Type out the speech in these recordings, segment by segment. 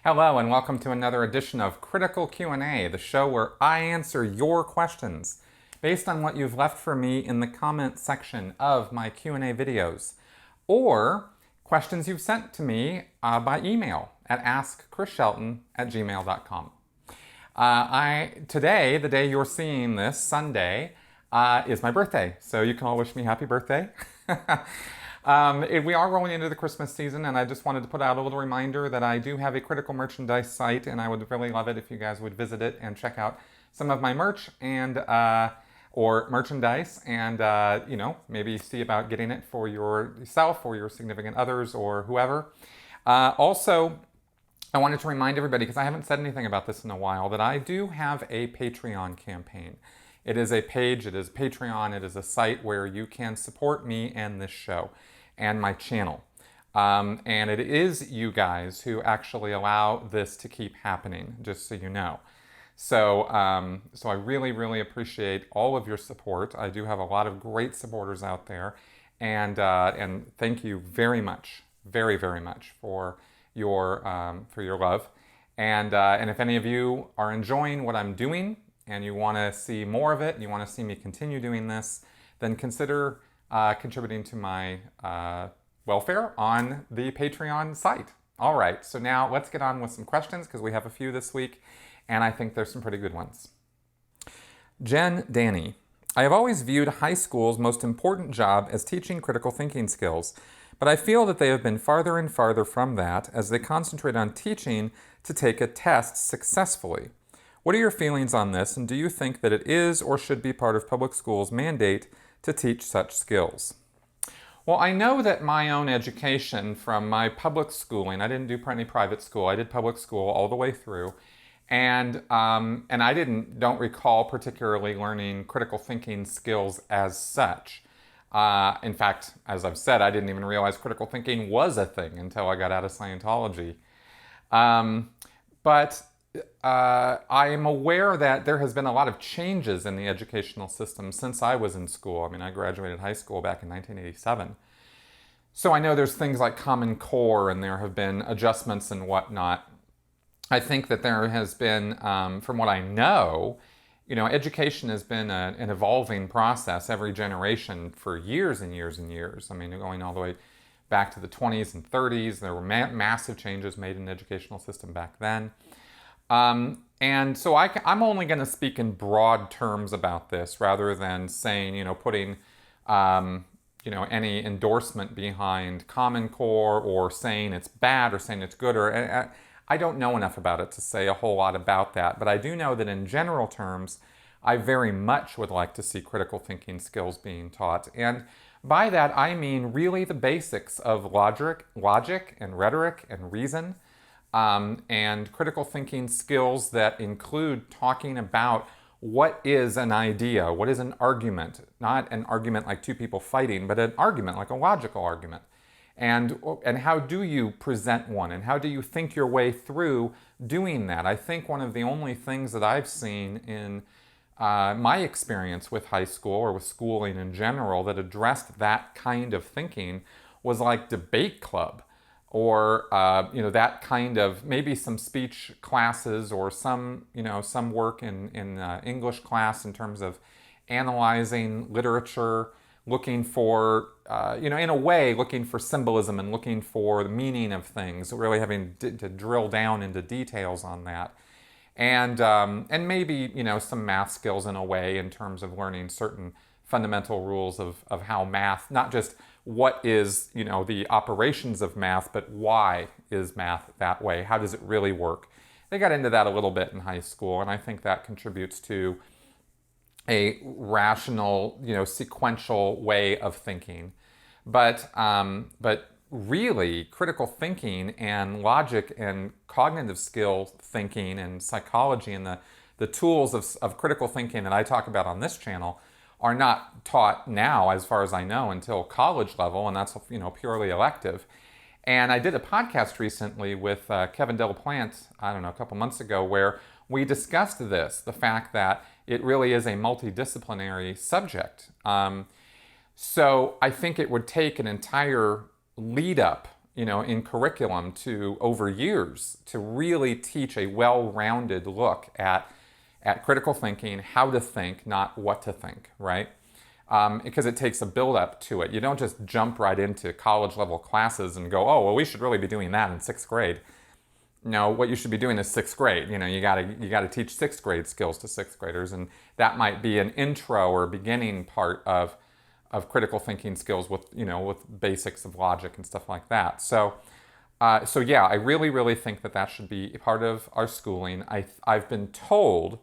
Hello and welcome to another edition of Critical Q&A, the show where I answer your questions based on what you've left for me in the comment section of my Q&A videos, or questions you've sent to me by email at askchrisshelton@gmail.com. Today, the day you're seeing this, Sunday, is my birthday, so you can all wish me happy birthday. We are rolling into the Christmas season, and I just wanted to put out a little reminder that I do have a critical merchandise site, and I would really love it if you guys would visit it and check out some of my merch and or merchandise, and maybe see about getting it for yourself or your significant others or whoever. Also, I wanted to remind everybody, because I haven't said anything about this in a while, that I do have a Patreon campaign. It is a page, it is Patreon, it is a site where you can support me and this show and my channel. And it is you guys who actually allow this to keep happening, just so you know. So I really, really appreciate all of your support. I do have a lot of great supporters out there, and thank you very much, very, very much for your love. And if any of you are enjoying what I'm doing and you want to see more of it, and you want to see me continue doing this, then consider contributing to my welfare on the Patreon site. All right, so now let's get on with some questions, because we have a few this week, and I think there's some pretty good ones. Jen Danny: I have always viewed high school's most important job as teaching critical thinking skills, but I feel that they have been farther and farther from that as they concentrate on teaching to take a test successfully. What are your feelings on this, and do you think that it is or should be part of public schools' mandate to teach such skills? Well, I know that my own education from my public schooling, I didn't do any private school, I did public school all the way through, and I don't recall particularly learning critical thinking skills as such. In fact, as I've said, I didn't even realize critical thinking was a thing until I got out of Scientology. But I am aware that there has been a lot of changes in the educational system since I was in school. I mean, I graduated high school back in 1987. So I know there's things like Common Core, and there have been adjustments and whatnot. I think that there has been, from what I know, education has been an evolving process every generation for years and years and years. I mean, going all the way back to the 20s and 30s, there were massive changes made in the educational system back then. And so I'm only going to speak in broad terms about this, rather than saying, putting, any endorsement behind Common Core, or saying it's bad or saying it's good. I don't know enough about it to say a whole lot about that. But I do know that in general terms, I very much would like to see critical thinking skills being taught. And by that, I mean really the basics of logic and rhetoric and reason. And critical thinking skills that include talking about what is an idea, what is an argument, not an argument like two people fighting, but an argument like a logical argument. And how do you present one, and how do you think your way through doing that? I think one of the only things that I've seen in my experience with high school, or with schooling in general, that addressed that kind of thinking was like debate club, or that kind of, maybe some speech classes, or some work in English class in terms of analyzing literature, looking for in a way looking for symbolism and looking for the meaning of things, really having to drill down into details on that, and maybe some math skills in a way, in terms of learning certain fundamental rules of how math, not just what is, the operations of math, but why is math that way? How does it really work? They got into that a little bit in high school, and I think that contributes to a rational, sequential way of thinking. But really, critical thinking and logic and cognitive skill thinking and psychology, and the tools of critical thinking that I talk about on this channel are not taught now, as far as I know, until college level, and that's purely elective. And I did a podcast recently with Kevin Delaplante, I don't know, a couple months ago, where we discussed the fact that it really is a multidisciplinary subject. So I think it would take an entire lead up in curriculum to over years to really teach a well-rounded look at critical thinking, how to think, not what to think, right? Because it takes a build-up to it. You don't just jump right into college-level classes and go, oh, well, we should really be doing that in 6th grade. No, what you should be doing is 6th grade. You gotta teach 6th grade skills to 6th graders, and that might be an intro or beginning part of critical thinking skills with basics of logic and stuff like that. So yeah, I really think that should be part of our schooling. I've been told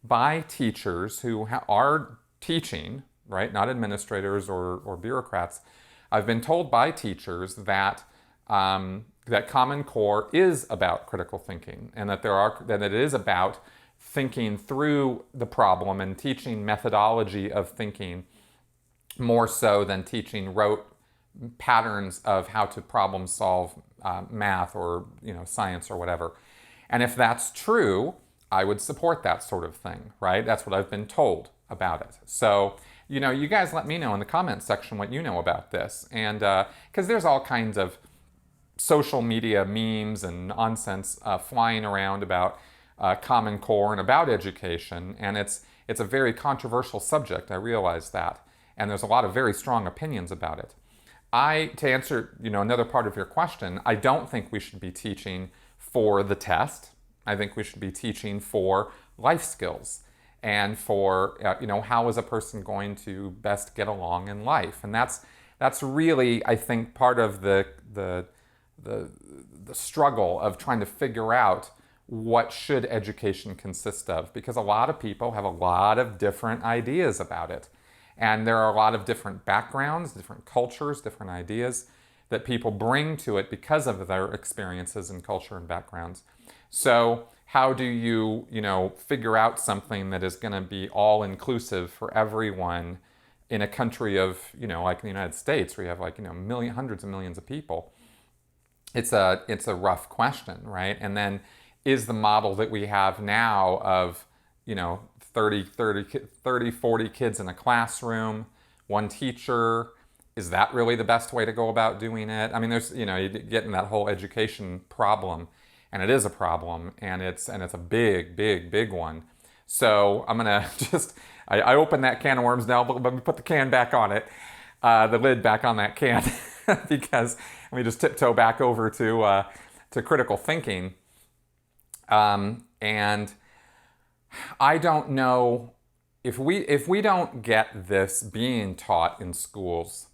by teachers who are teaching, right, not administrators or bureaucrats. I've been told by teachers that that Common Core is about critical thinking, and that it is about thinking through the problem and teaching methodology of thinking more so than teaching rote patterns of how to problem solve math or science or whatever. And if that's true, I would support that sort of thing, right? That's what I've been told about it. So, you guys let me know in the comments section what you know about this. And because there's all kinds of social media memes and nonsense flying around about Common Core and about education, and it's a very controversial subject, I realize that. And there's a lot of very strong opinions about it. To answer, another part of your question, I don't think we should be teaching for the test. I think we should be teaching for life skills and for, how is a person going to best get along in life. And that's really, I think, part of the struggle of trying to figure out what should education consist of, because a lot of people have a lot of different ideas about it. And there are a lot of different backgrounds, different cultures, different ideas that people bring to it because of their experiences and culture and backgrounds. So how do you, figure out something that is going to be all-inclusive for everyone in a country of, like the United States, where you have hundreds of millions of people? It's a rough question, right? And then is the model that we have now of, 30, 40 kids in a classroom, one teacher, is that really the best way to go about doing it? I mean, there's, you get in that whole education problem, and it is a problem, and it's a big one. So I'm gonna I opened that can of worms now, but let me put the can back on it, the lid back on that can, because let me just tiptoe back over to critical thinking, and I don't know if we don't get this being taught in schools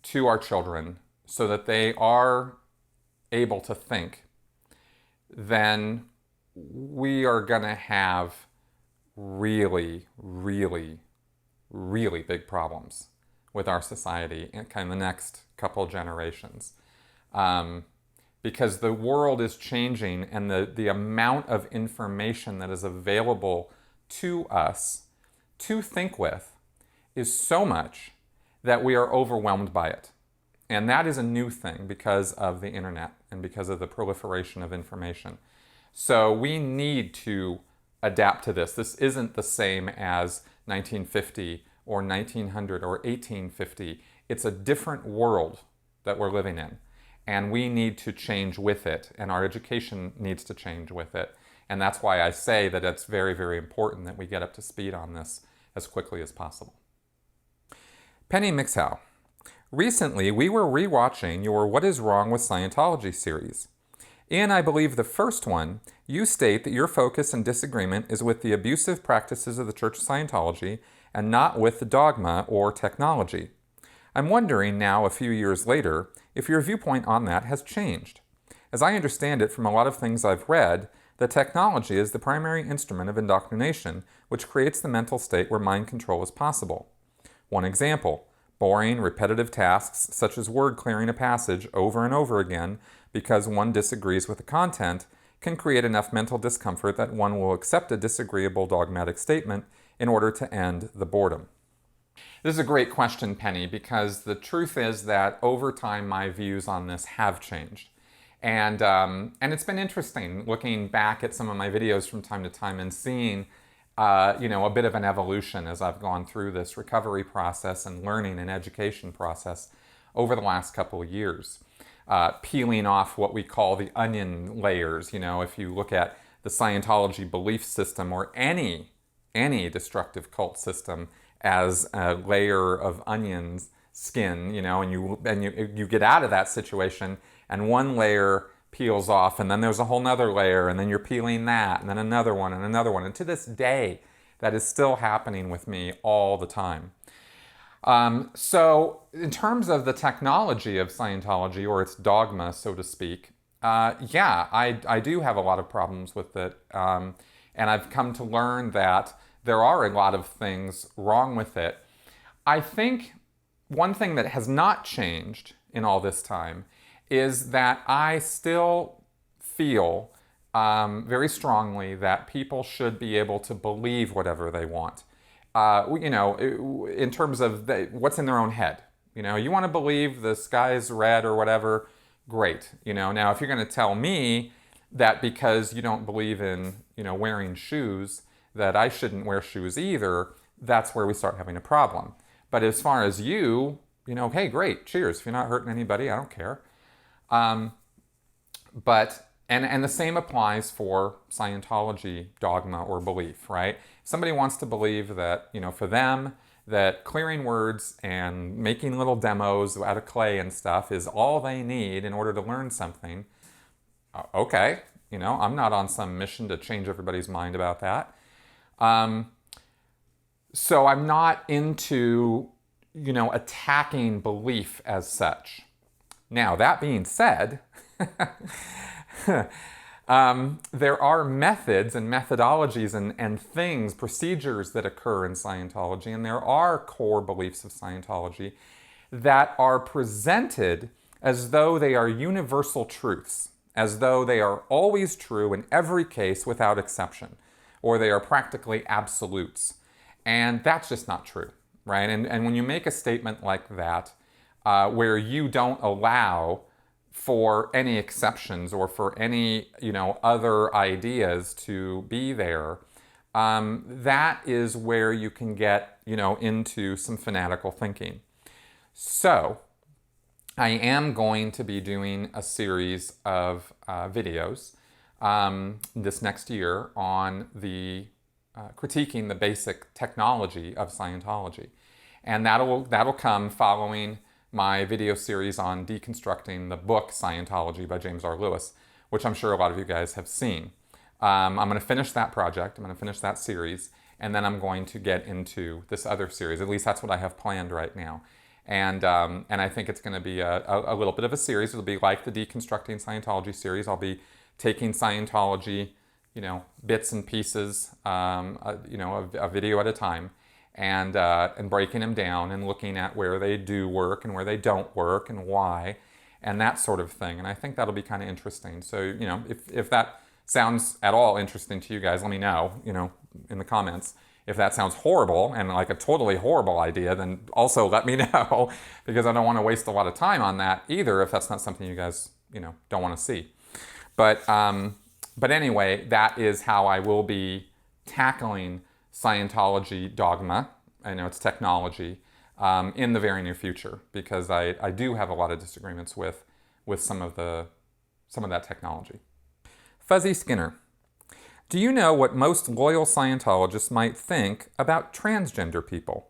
to our children so that they are able to think, then we are going to have really big problems with our society in kind of the next couple generations. Because the world is changing, and the amount of information that is available to us to think with is so much that we are overwhelmed by it. And that is a new thing because of the internet and because of the proliferation of information. So we need to adapt to this. This isn't the same as 1950 or 1900 or 1850. It's a different world that we're living in. And we need to change with it, and our education needs to change with it. And that's why I say that it's very important that we get up to speed on this as quickly as possible. Penny Mixhow. Recently, we were rewatching your What is Wrong with Scientology series. In, I believe, the first one, you state that your focus and disagreement is with the abusive practices of the Church of Scientology and not with the dogma or technology. I'm wondering now, a few years later, if your viewpoint on that has changed. As I understand it from a lot of things I've read, the technology is the primary instrument of indoctrination, which creates the mental state where mind control is possible. One example, boring, repetitive tasks such as word clearing a passage over and over again because one disagrees with the content can create enough mental discomfort that one will accept a disagreeable dogmatic statement in order to end the boredom. This is a great question, Penny, because the truth is that over time my views on this have changed. And it's been interesting looking back at some of my videos from time to time and seeing a bit of an evolution as I've gone through this recovery process and learning and education process over the last couple of years. peeling off what we call the onion layers. You know, if you look at the Scientology belief system or any destructive cult system as a layer of onions skin, you know, and you get out of that situation and one layer peels off and then there's a whole nother layer and then you're peeling that and then another one and another one. And to this day, that is still happening with me all the time. So in terms of the technology of Scientology, or its dogma, so to speak, yeah, I do have a lot of problems with it. And I've come to learn that there are a lot of things wrong with it. I think one thing that has not changed in all this time is that I still feel very strongly that people should be able to believe whatever they want. You know, in terms of what's in their own head. You know, you want to believe the sky's red or whatever, great. You know, now if you're going to tell me that because you don't believe in, you know, wearing shoes, that I shouldn't wear shoes either, that's where we start having a problem. But as far as you know, hey, great, cheers. If you're not hurting anybody, I don't care. But the same applies for Scientology dogma or belief, right? If somebody wants to believe that, you know, for them, that clearing words and making little demos out of clay and stuff is all they need in order to learn something, okay, you know, I'm not on some mission to change everybody's mind about that. So I'm not into, you know, attacking belief as such. Now, that being said, there are methods and methodologies and things, procedures that occur in Scientology, and there are core beliefs of Scientology that are presented as though they are universal truths, as though they are always true in every case without exception, or they are practically absolutes. And that's just not true, right? And when you make a statement like that, where you don't allow for any exceptions or for any, you know, other ideas to be there, that is where you can get, you know, into some fanatical thinking. So I am going to be doing a series of videos this next year on the critiquing the basic technology of Scientology. And that'll come following my video series on deconstructing the book Scientology by James R. Lewis, which I'm sure a lot of you guys have seen. I'm going to finish that project, I'm going to finish that series, and then I'm going to get into this other series. At least that's what I have planned right now. And I think it's going to be a little bit of a series. It'll be like the Deconstructing Scientology series. I'll be taking Scientology, you know, bits and pieces, you know, a video at a time, and breaking them down and looking at where they do work and where they don't work and why, and that sort of thing. And I think that'll be kind of interesting. So, you know, if that sounds at all interesting to you guys, let me know, you know, in the comments. If that sounds horrible and like a totally horrible idea, then also let me know, because I don't want to waste a lot of time on that either if that's not something you guys, you know, don't want to see. But anyway, that is how I will be tackling Scientology dogma, I know it's technology, in the very near future, because I do have a lot of disagreements with some of that technology. Fuzzy Skinner. Do you know what most loyal Scientologists might think about transgender people?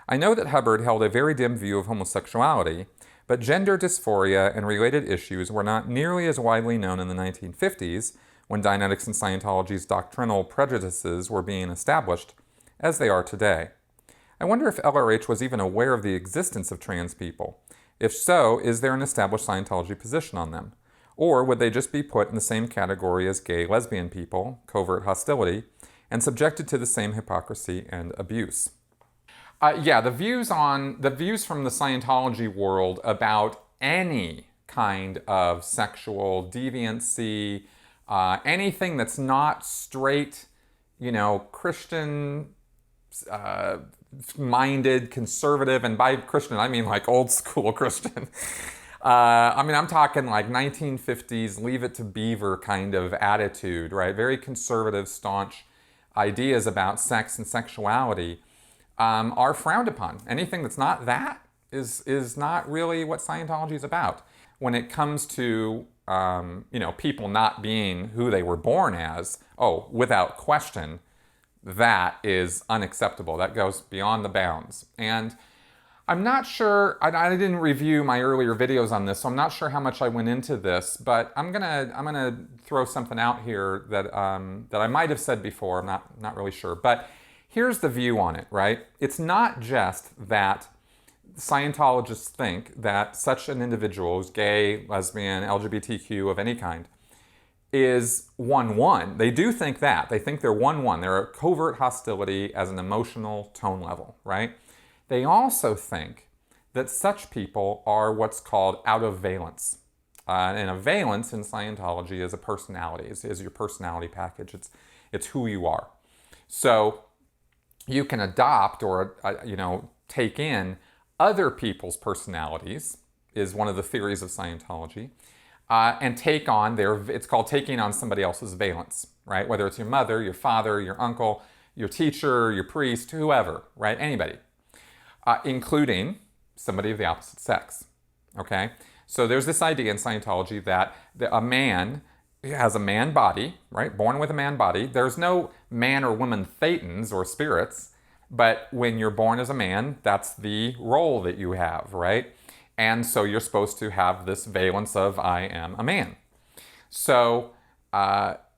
I know that Hubbard held a very dim view of homosexuality, but gender dysphoria and related issues were not nearly as widely known in the 1950s, when Dianetics and Scientology's doctrinal prejudices were being established, as they are today. I wonder if LRH was even aware of the existence of trans people. If so, is there an established Scientology position on them? Or would they just be put in the same category as gay, lesbian people, covert hostility, and subjected to the same hypocrisy and abuse? Yeah, the views from the Scientology world about any kind of sexual deviancy, anything that's not straight, you know, Christian minded, conservative, and by Christian I mean like old school Christian. I mean, I'm talking like 1950s Leave It to Beaver kind of attitude, right? Very conservative, staunch ideas about sex and sexuality are frowned upon. Anything that's not that is not really what Scientology is about. when it comes to people not being who they were born as, oh, without question, that is unacceptable. That goes beyond the bounds. And I'm not sure, I didn't review my earlier videos on this, so I'm not sure how much I went into this, but I'm gonna throw something out here that that I might have said before. I'm not really sure. But here's the view on it, right? It's not just that Scientologists think that such an individual who's gay, lesbian, LGBTQ of any kind is 1-1. They do think that. They think they're 1-1. They're a covert hostility as an emotional tone level, right? They also think that such people are what's called out of valence. And a valence in Scientology is a personality, is your personality package. It's who you are. So you can adopt or take in other people's personalities, is one of the theories of Scientology, and take on it's called taking on somebody else's valence, right? Whether it's your mother, your father, your uncle, your teacher, your priest, whoever, right? Anybody. Including somebody of the opposite sex, okay? So there's this idea in Scientology that a man has a man body, right? Born with a man body. There's no man or woman thetans or spirits, but when you're born as a man, that's the role that you have, right? And so you're supposed to have this valence of I am a man. So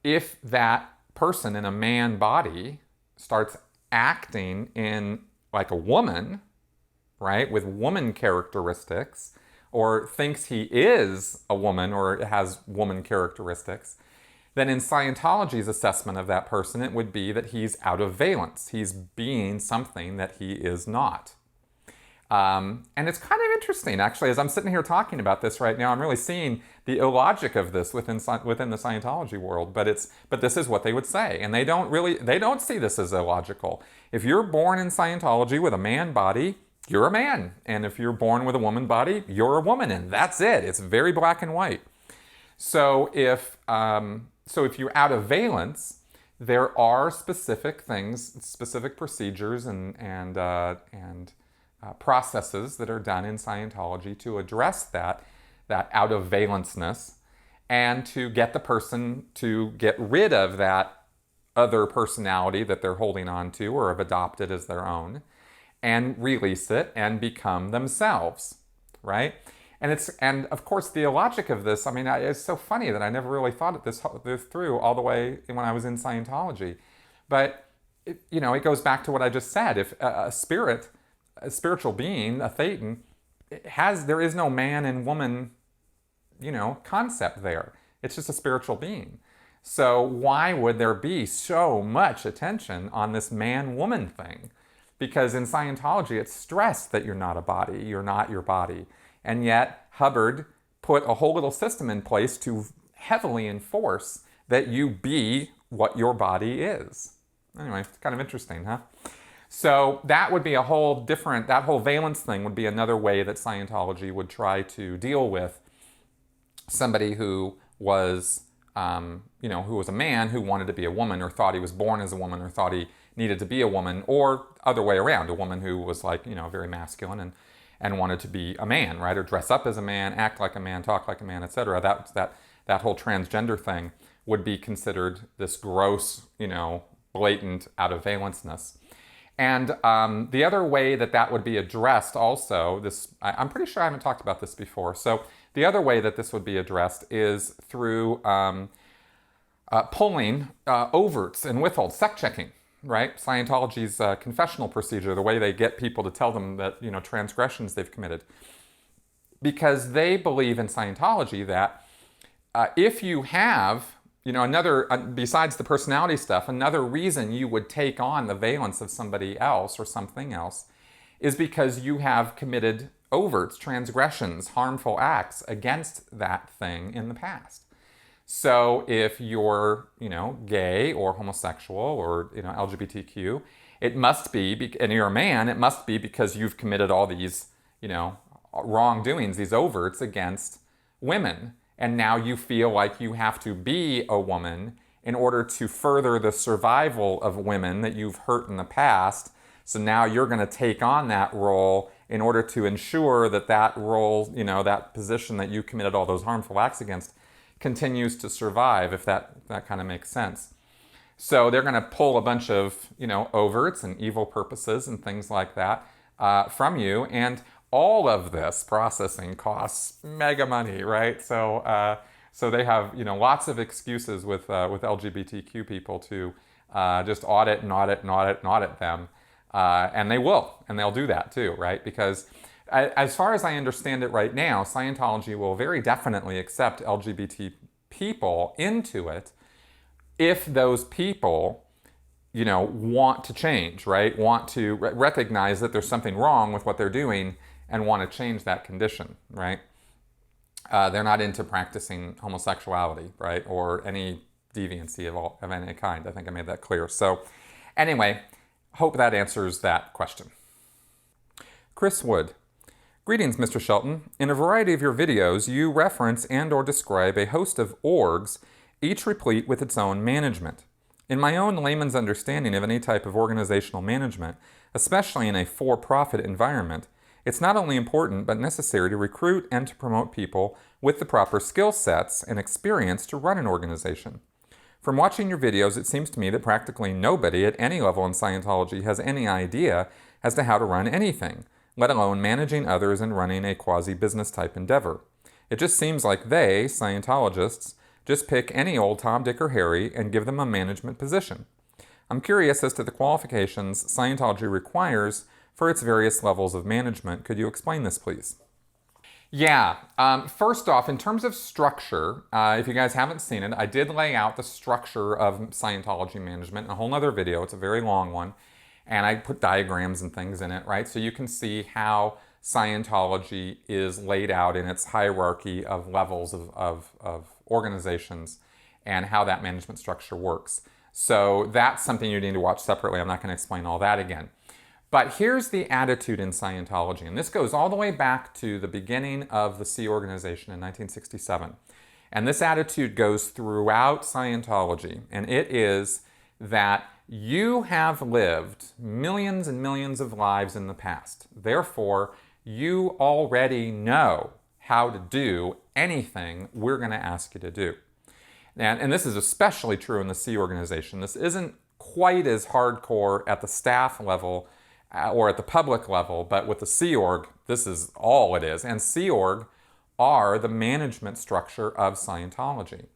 if that person in a man body starts acting in like a woman, right, with woman characteristics, or thinks he is a woman or has woman characteristics, then in Scientology's assessment of that person, it would be that he's out of valence. He's being something that he is not. And it's kind of interesting, actually, as I'm sitting here talking about this right now, I'm really seeing the illogic of this within the Scientology world, but this is what they would say, and they don't see this as illogical. If you're born in Scientology with a man body, you're a man, and if you're born with a woman body, you're a woman, and that's it. It's very black and white. So if you're out of valence, there are specific things, specific procedures, and processes that are done in Scientology to address that out of valenceness, and to get the person to get rid of that other personality that they're holding on to or have adopted as their own, and release it and become themselves, right? And of course the logic of this, I mean, it's so funny that I never really thought this through all the way when I was in Scientology. But it goes back to what I just said. If a spiritual being, a thetan, there is no man and woman, concept there. It's just a spiritual being. So why would there be so much attention on this man-woman thing? Because in Scientology, it's stressed that you're not a body, you're not your body. And yet, Hubbard put a whole little system in place to heavily enforce that you be what your body is. Anyway, it's kind of interesting, huh? So that would be that whole valence thing would be another way that Scientology would try to deal with somebody who was, who was a man who wanted to be a woman, or thought he was born as a woman, or thought he needed to be a woman, or other way around, a woman who was very masculine and wanted to be a man, right? Or dress up as a man, act like a man, talk like a man, etc. That whole transgender thing would be considered this gross, blatant out of valenceness. And the other way that would be addressed also, I'm pretty sure I haven't talked about this before. So the other way that this would be addressed is through pulling overts and withholds, sect checking, right? Scientology's confessional procedure, the way they get people to tell them that, transgressions they've committed. Because they believe in Scientology that if you have, besides the personality stuff, another reason you would take on the valence of somebody else or something else is because you have committed overts, transgressions, harmful acts against that thing in the past. So if you're, gay or homosexual or, LGBTQ, it must be, and you're a man, it must be because you've committed all these, wrongdoings, these overts against women. And now you feel like you have to be a woman in order to further the survival of women that you've hurt in the past. So now you're going to take on that role in order to ensure that that role, that position that you committed all those harmful acts against continues to survive, if that kind of makes sense. So they're going to pull a bunch of, overts and evil purposes and things like that from you. And all of this processing costs mega money, right? So they have, lots of excuses with LGBTQ people to just audit and audit and audit and audit them. And they will, and they'll do that too, right? Because as far as I understand it right now, Scientology will very definitely accept LGBT people into it if those people, want to change, right? Want to recognize that there's something wrong with what they're doing and want to change that condition, right? They're not into practicing homosexuality, right? Or any deviancy of any kind. I think I made that clear. So anyway, hope that answers that question. Chris Wood. Greetings, Mr. Shelton. In a variety of your videos, you reference and/or describe a host of orgs, each replete with its own management. In my own layman's understanding of any type of organizational management, especially in a for-profit environment, it's not only important but necessary to recruit and to promote people with the proper skill sets and experience to run an organization. From watching your videos, it seems to me that practically nobody at any level in Scientology has any idea as to how to run anything, let alone managing others and running a quasi-business type endeavor. It just seems like they, Scientologists, just pick any old Tom, Dick, or Harry and give them a management position. I'm curious as to the qualifications Scientology requires for its various levels of management. Could you explain this, please? Yeah, first off, in terms of structure, if you guys haven't seen it, I did lay out the structure of Scientology management in a whole nother video. It's a very long one. And I put diagrams and things in it, right? So you can see how Scientology is laid out in its hierarchy of levels of organizations and how that management structure works. So that's something you need to watch separately. I'm not going to explain all that again. But here's the attitude in Scientology, and this goes all the way back to the beginning of the Sea Organization in 1967. And this attitude goes throughout Scientology, and it is that you have lived millions and millions of lives in the past. Therefore, you already know how to do anything we're going to ask you to do. And this is especially true in the Sea Organization. This isn't quite as hardcore at the staff level or at the public level, but with the Sea Org, this is all it is. And Sea Org are the management structure of Scientology.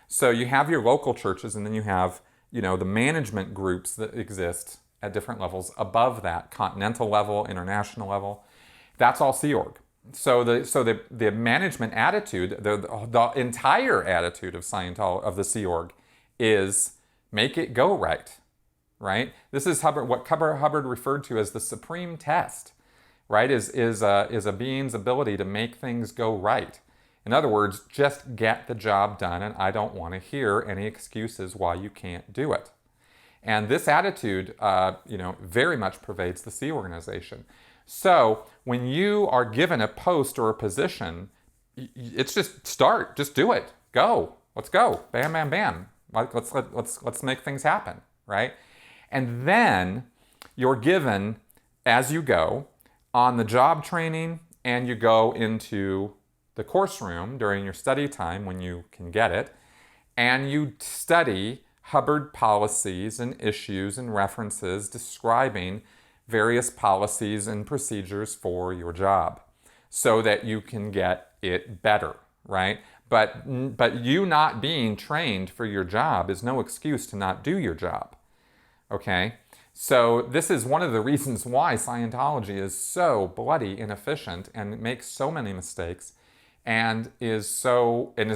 So you have your local churches, and then you have the management groups that exist at different levels above that, continental level, international level. That's all Sea Org. So the management attitude, the entire attitude of Scientology, of the Sea Org, is make it go right, right? This is what Hubbard referred to as the supreme test, right? Is a being's ability to make things go right. In other words, just get the job done, and I don't want to hear any excuses why you can't do it. And this attitude, very much pervades the Sea Organization. So when you are given a post or a position, it's just start, just do it, go, let's go, bam, bam, bam. Let's make things happen, right? And then you're given, as you go, on the job training, and you go into the course room during your study time when you can get it, and you study Hubbard policies and issues and references describing various policies and procedures for your job so that you can get it better, right? But you not being trained for your job is no excuse to not do your job, okay? So this is one of the reasons why Scientology is so bloody inefficient and makes so many mistakes and is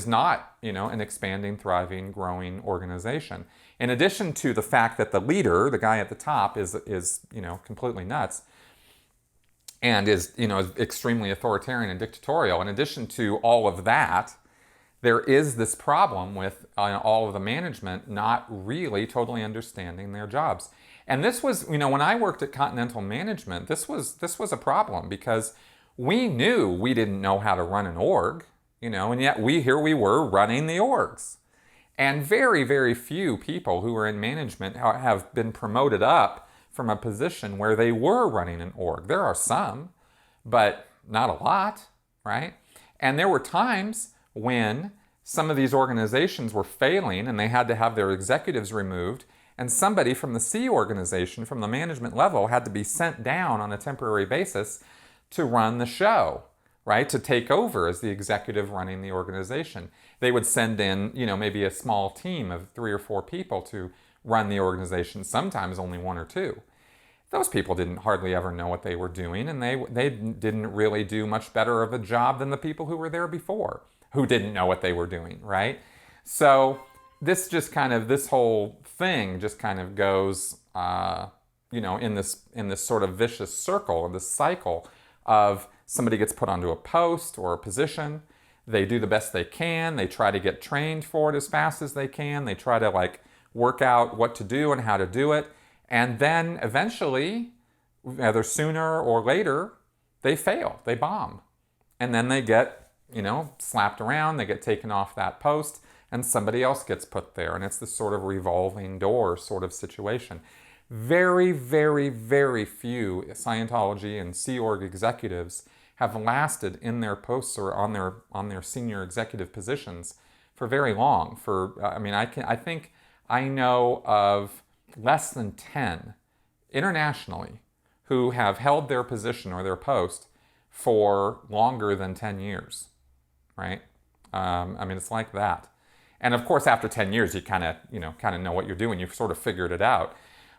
not, an expanding, thriving, growing organization. In addition to the fact that the leader, the guy at the top, is completely nuts and is extremely authoritarian and dictatorial. In addition to all of that, there is this problem with all of the management not really totally understanding their jobs. And this was, when I worked at Continental Management, this was a problem because we knew we didn't know how to run an org, and yet we were running the orgs. And very, very few people who are in management have been promoted up from a position where they were running an org. There are some, but not a lot, right? And there were times when some of these organizations were failing and they had to have their executives removed, and somebody from the C organization, from the management level, had to be sent down on a temporary basis to run the show, right? To take over as the executive running the organization. They would send in, maybe a small team of 3 or 4 people to run the organization, sometimes only 1 or 2. Those people didn't hardly ever know what they were doing, and they didn't really do much better of a job than the people who were there before, who didn't know what they were doing, right? So this whole thing just kind of goes, in this sort of vicious circle, in this cycle of somebody gets put onto a post or a position, they do the best they can, they try to get trained for it as fast as they can, they try to work out what to do and how to do it, and then eventually, either sooner or later, they fail, they bomb. And then they get, slapped around, they get taken off that post, and somebody else gets put there. And it's this sort of revolving door sort of situation. Very, very, very few Scientology and Sea Org executives have lasted in their posts or on their senior executive positions for very long. I think I know of less than 10 internationally who have held their position or their post for longer than 10 years, right? It's like that. And of course, after 10 years, you kind of know what you're doing. You've sort of figured it out.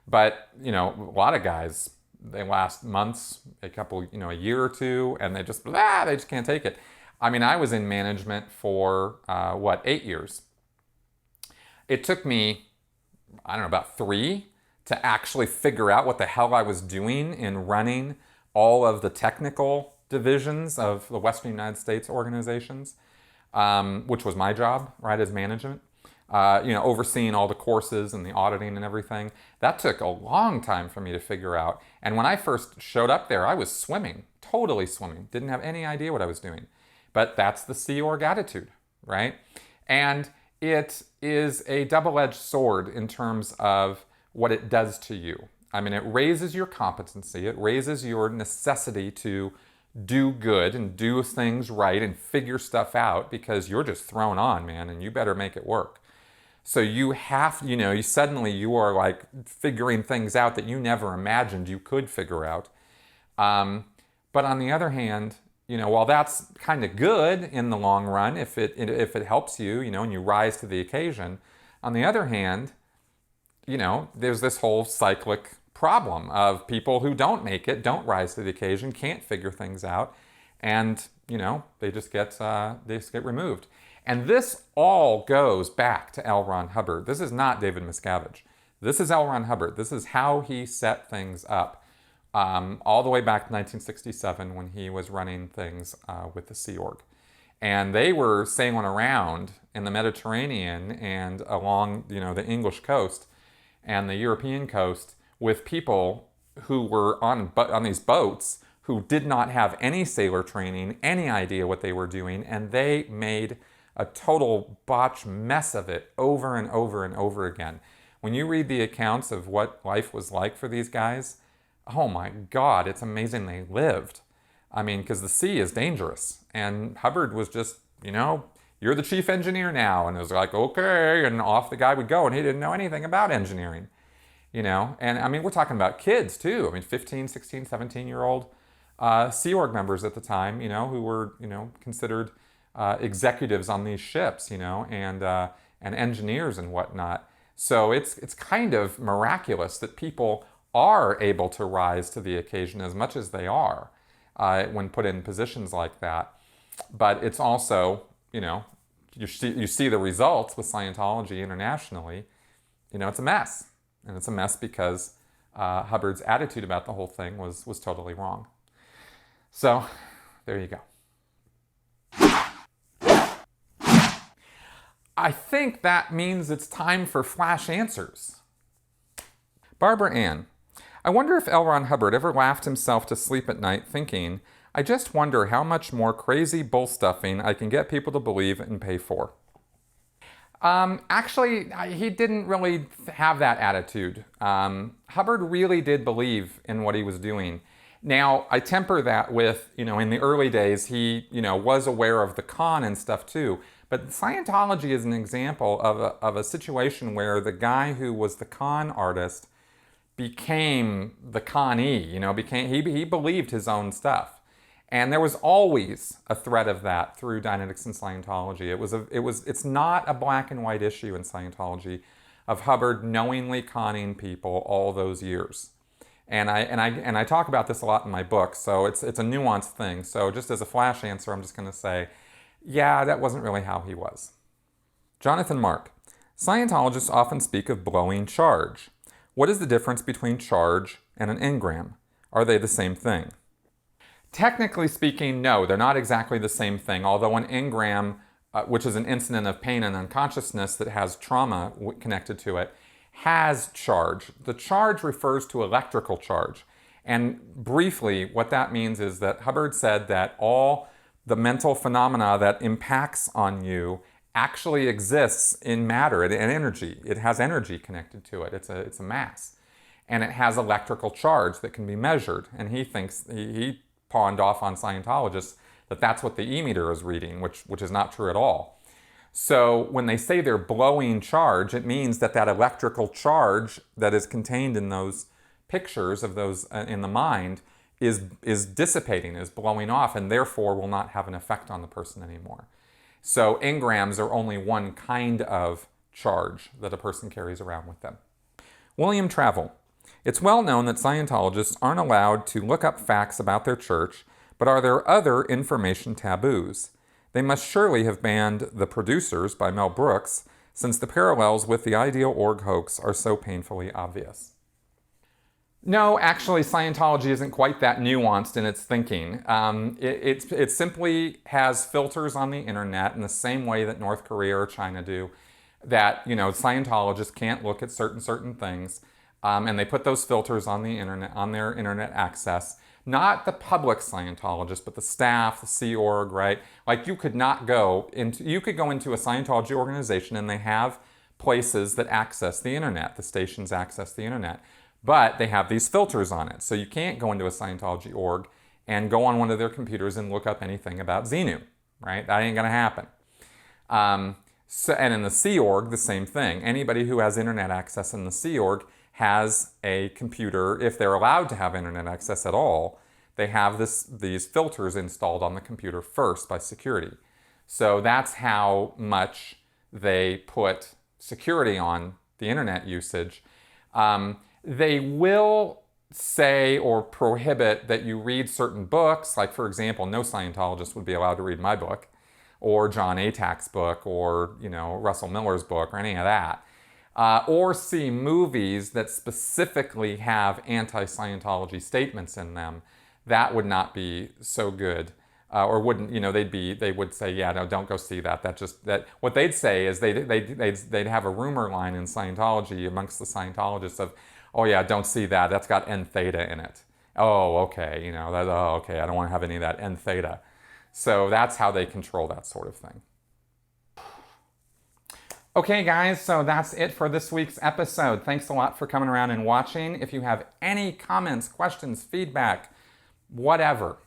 But, a lot of guys, they last months, a year or two, and they just can't take it. I was in management for, 8 years. It took me, about 3 to actually figure out what the hell I was doing in running all of the technical divisions of the Western United States organizations, which was my job, right, as management. Overseeing all the courses and the auditing and everything. That took a long time for me to figure out. And when I first showed up there, I was swimming, totally swimming. Didn't have any idea what I was doing. But that's the Sea Org attitude, right? And it is a double-edged sword in terms of what it does to you. It raises your competency. It raises your necessity to do good and do things right and figure stuff out, because you're just thrown on, man, and you better make it work. So you have, you are figuring things out that you never imagined you could figure out. But on the other hand, while that's kind of good in the long run, if it helps you, and you rise to the occasion, on the other hand, there's this whole cyclic problem of people who don't make it, don't rise to the occasion, can't figure things out, and they just get removed. And this all goes back to L. Ron Hubbard. This is not David Miscavige. This is L. Ron Hubbard. This is how he set things up, all the way back to 1967 when he was running things with the Sea Org. And they were sailing around in the Mediterranean and along the English coast and the European coast with people who were on these boats who did not have any sailor training, any idea what they were doing, and they made a total botch mess of it over and over and over again. When you read the accounts of what life was like for these guys, oh my God, it's amazing they lived. Because the sea is dangerous. And Hubbard was just, you're the chief engineer now. And it was like, okay, and off the guy would go, and he didn't know anything about engineering. And we're talking about kids too. 15, 16, 17-year-old Sea Org members at the time, who were, considered executives on these ships, and engineers and whatnot. So it's kind of miraculous that people are able to rise to the occasion as much as they are when put in positions like that. But it's also, you see the results with Scientology internationally. It's a mess. And it's a mess because Hubbard's attitude about the whole thing was totally wrong. So there you go. I think that means it's time for Flash Answers. Barbara Ann, I wonder if L. Ron Hubbard ever laughed himself to sleep at night thinking, I just wonder how much more crazy bull stuffing I can get people to believe and pay for. Actually, he didn't really have that attitude. Hubbard really did believe in what he was doing. Now, I temper that with, in the early days, he, was aware of the con and stuff too. But Scientology is an example of a situation where the guy who was the con artist became the connie, he believed his own stuff. And there was always a thread of that through Dianetics and Scientology. It's not a black and white issue in Scientology of Hubbard knowingly conning people all those years. And I talk about this a lot in my book, so it's a nuanced thing. So just as a flash answer, I'm just going to say, yeah, that wasn't really how he was. Jonathan Mark, Scientologists often speak of blowing charge. What is the difference between charge and an engram? Are they the same thing? Technically speaking, no, they're not exactly the same thing, although an engram, which is an incident of pain and unconsciousness that has trauma connected to it, has charge. The charge refers to electrical charge. And briefly, what that means is that Hubbard said that all the mental phenomena that impacts on you actually exists in matter and energy. It has energy connected to it. It's a mass. And it has electrical charge that can be measured. And he thinks, he pawned off on Scientologists that that's what the e-meter is reading, which is not true at all. So when they say they're blowing charge, it means that that electrical charge that is contained in those pictures of those in the mind is dissipating, is blowing off, and therefore will not have an effect on the person anymore. So engrams are only one kind of charge that a person carries around with them. William Travel. It's well known that Scientologists aren't allowed to look up facts about their church, but are there other information taboos? They must surely have banned The Producers by Mel Brooks, since the parallels with the Ideal Org hoax are so painfully obvious. No, actually, Scientology isn't quite that nuanced in its thinking. It simply has filters on the internet in the same way that North Korea or China do, that, Scientologists can't look at certain things, and they put those filters on the internet, on their internet access. Not the public Scientologists, but the staff, the Sea Org, right? Like you could go into a Scientology organization and they have places that access the internet. The stations access the internet. But they have these filters on it. So you can't go into a Scientology org and go on one of their computers and look up anything about Xenu, right? That ain't gonna happen. And in the Sea Org, the same thing. Anybody who has internet access in the Sea Org has a computer, if they're allowed to have internet access at all, they have these filters installed on the computer first by security. So that's how much they put security on the internet usage. They will say or prohibit that you read certain books, like for example, no Scientologist would be allowed to read my book, or John Atack's book, or Russell Miller's book, or any of that. Or see movies that specifically have anti-Scientology statements in them. That would not be so good, or wouldn't. They would say, yeah, no, don't go see that. What they'd say is they'd have a rumor line in Scientology amongst the Scientologists of, oh yeah, don't see that. That's got N theta in it. Oh, okay, okay. I don't want to have any of that N theta. So that's how they control that sort of thing. Okay guys, so that's it for this week's episode. Thanks a lot for coming around and watching. If you have any comments, questions, feedback, whatever,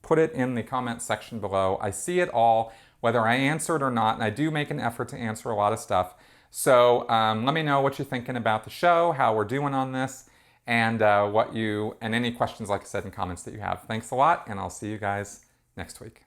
put it in the comment section below. I see it all, whether I answer it or not, and I do make an effort to answer a lot of stuff. So let me know what you're thinking about the show, how we're doing on this, and any questions, like I said, in comments that you have. Thanks a lot, and I'll see you guys next week.